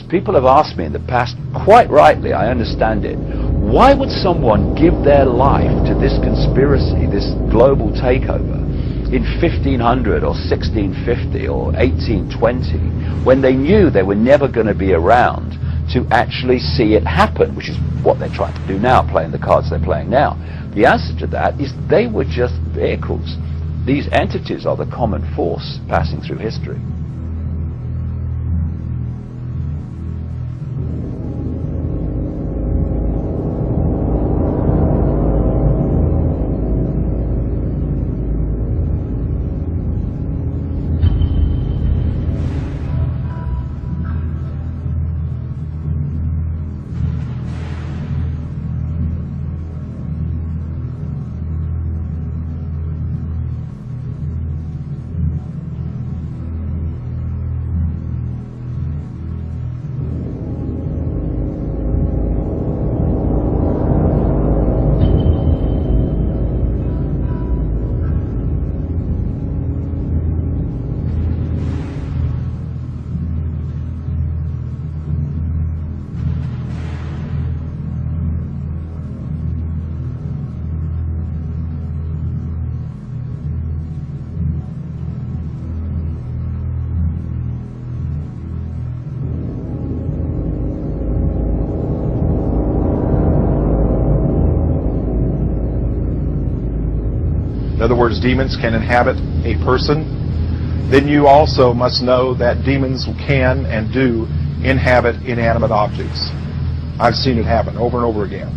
people have asked me in the past, quite rightly, I understand it, why would someone give their life to this conspiracy, this global takeover, in 1500 or 1650 or 1820, when they knew they were never going to be around to actually see it happen, which is what they're trying to do now, playing the cards they're playing now? The answer to that is they were just vehicles. These entities are the common force passing through history. In other words, demons can inhabit a person. Then you also must know that demons can and do inhabit inanimate objects. I've seen it happen over and over again.3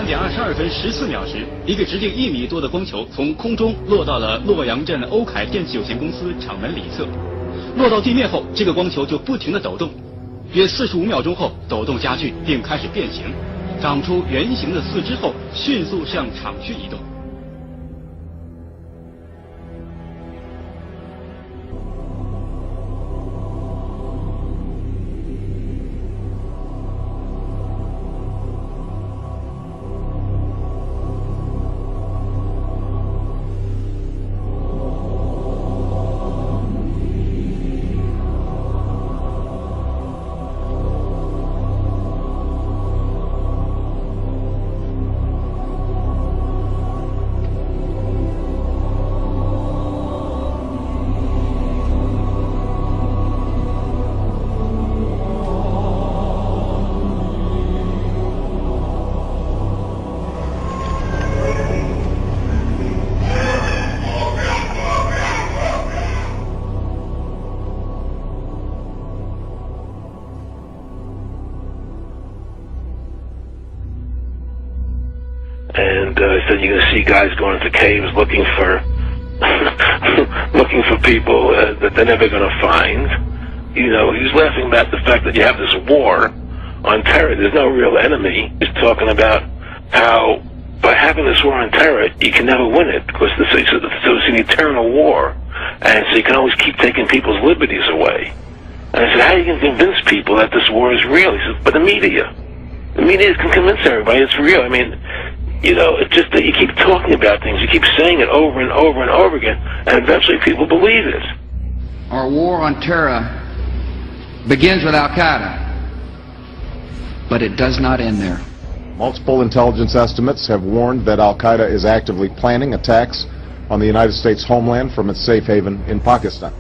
点22分14秒时，一个直径1米多的光球从空中落到了洛阳镇欧凯电器有限公司厂门里侧。落到地面后，这个光球就不停地抖动，约45秒钟后，抖动加剧并开始变形，长出圆形的四肢后，迅速向厂区移动。And said you're going to see guys going into caves looking for looking for people that they're never going to find. You know, he was laughing about the fact that you have this war on terror. There's no real enemy. He's talking about how by having this war on terror, you can never win it because it's an eternal war, and so you can always keep taking people's liberties away. And I said, how are you going to convince people that this war is real? He said, but the media can convince everybody it's real. I mean, you know, it's just that you keep talking about things, you keep saying it over and over and over again, and eventually people believe it. Our war on terror begins with Al-Qaeda, but it does not end there. Multiple intelligence estimates have warned that Al-Qaeda is actively planning attacks on the United States homeland from its safe haven in Pakistan.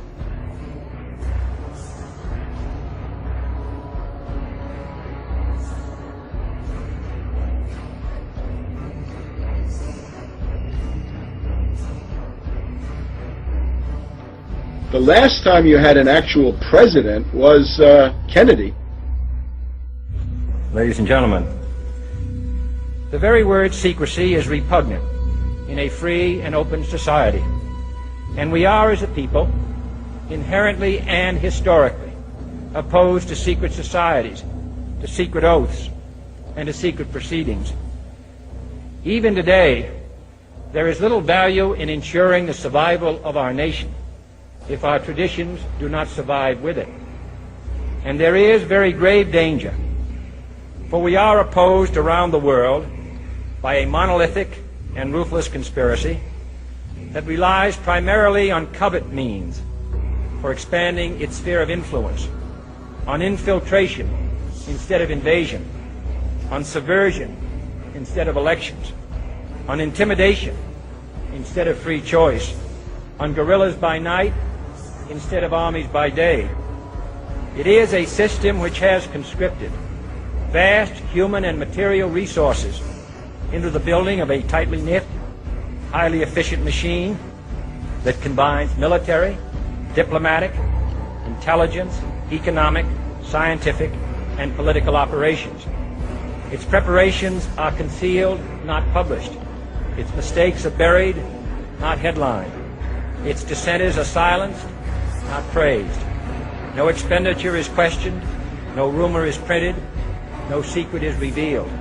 The last time you had an actual president was Kennedy. Ladies and gentlemen, the very word secrecy is repugnant in a free and open society. And we are, as a people, inherently and historically opposed to secret societies, to secret oaths, and to secret proceedings. Even today, there is little value in ensuring the survival of our nation if our traditions do not survive with it. And there is very grave danger, for we are opposed around the world by a monolithic and ruthless conspiracy that relies primarily on covert means for expanding its sphere of influence, on infiltration instead of invasion, on subversion instead of elections, on intimidation instead of free choice, on guerrillas by night instead of armies by day. It is a system which has conscripted vast human and material resources into the building of a tightly knit, highly efficient machine that combines military, diplomatic, intelligence, economic, scientific, and political operations. Its preparations are concealed, not published. Its mistakes are buried, not headlined. Its dissenters are silenced, not praised. No expenditure is questioned, no rumor is printed, no secret is revealed.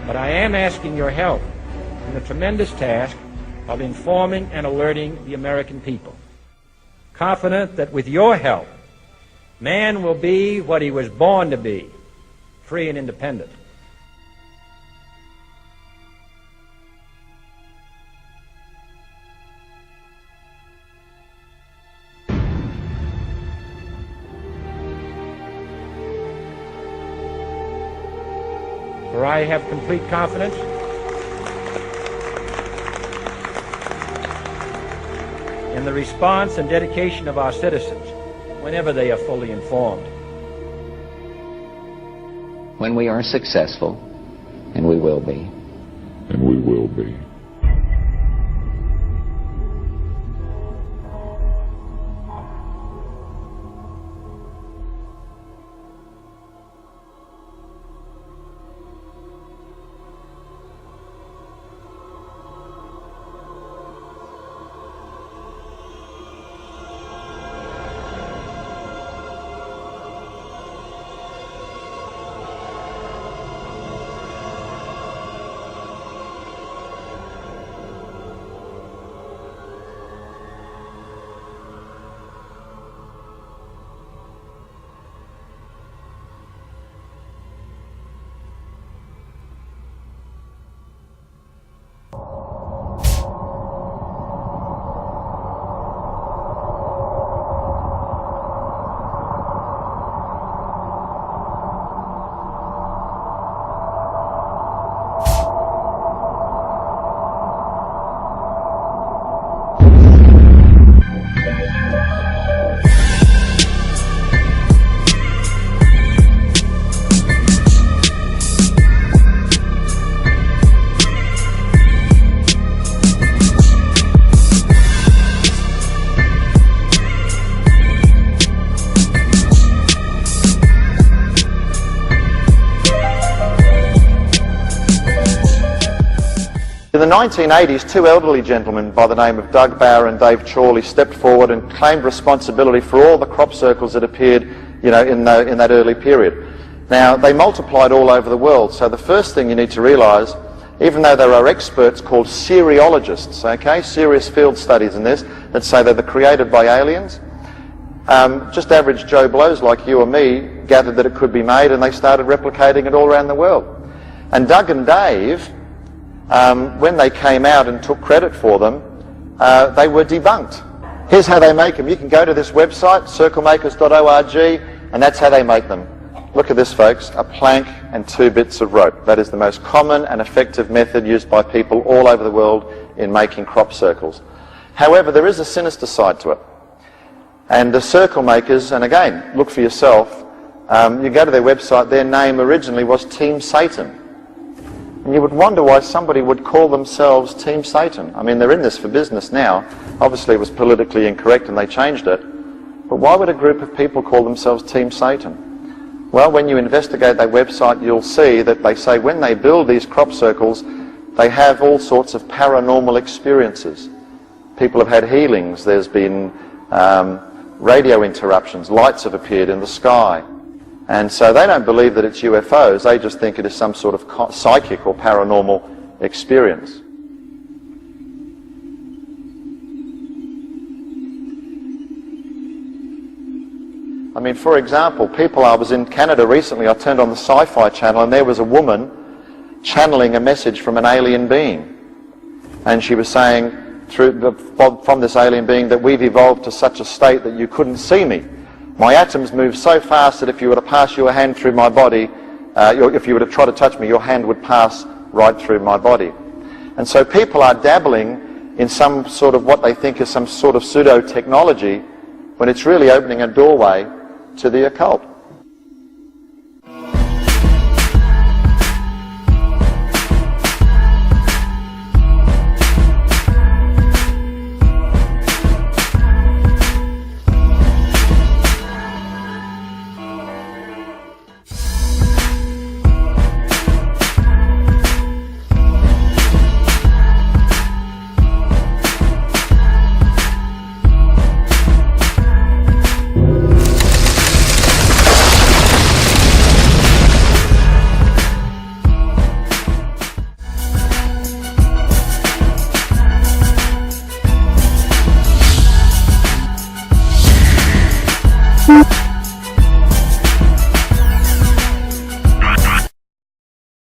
But I am asking your help in the tremendous task of informing and alerting the American people, confident that with your help, man will be what he was born to be, free and independent. For I have complete confidence in the response and dedication of our citizens whenever they are fully informed. When we are successful, and we will be. And we will be. In the 1980s, two elderly gentlemen by the name of Doug Bauer and Dave Chorley stepped forward and claimed responsibility for all the crop circles that appeared, in that early period. Now, they multiplied all over the world, so the first thing you need to realise, even though there are experts called seriologists, okay, serious field studies in this, that say that they're created by aliens, just average Joe Blows like you or me gathered that it could be made, and they started replicating it all around the world. And Doug and Dave, when they came out and took credit for them, they were debunked. Here's how they make them. You can go to this website, circlemakers.org, And that's how they make them. Look at this, folks, a plank and 2 bits of rope. That is the most common and effective method used by people all over the world in making crop circles. However, there is a sinister side to it. And the circle makers, and again, look for yourself, you go to their website, their name originally was Team Satan. And you would wonder why somebody would call themselves Team Satan. I mean, they're in this for business now. Obviously it was politically incorrect and they changed it. But why would a group of people call themselves Team Satan? Well, when you investigate their website, you'll see that they say when they build these crop circles, they have all sorts of paranormal experiences. People have had healings. There's been radio interruptions. Lights have appeared in the sky. And so they don't believe that it's UFOs. They just think it is some sort of psychic or paranormal experience. I mean, for example, I was in Canada recently, I turned on the Sci-Fi channel and there was a woman channeling a message from an alien being. And she was saying from this alien being that we've evolved to such a state that you couldn't see me. My atoms move so fast that if you were to pass your hand through my body, if you were to try to touch me, your hand would pass right through my body. And so people are dabbling in some sort of what they think is some sort of pseudo-technology when it's really opening a doorway to the occult.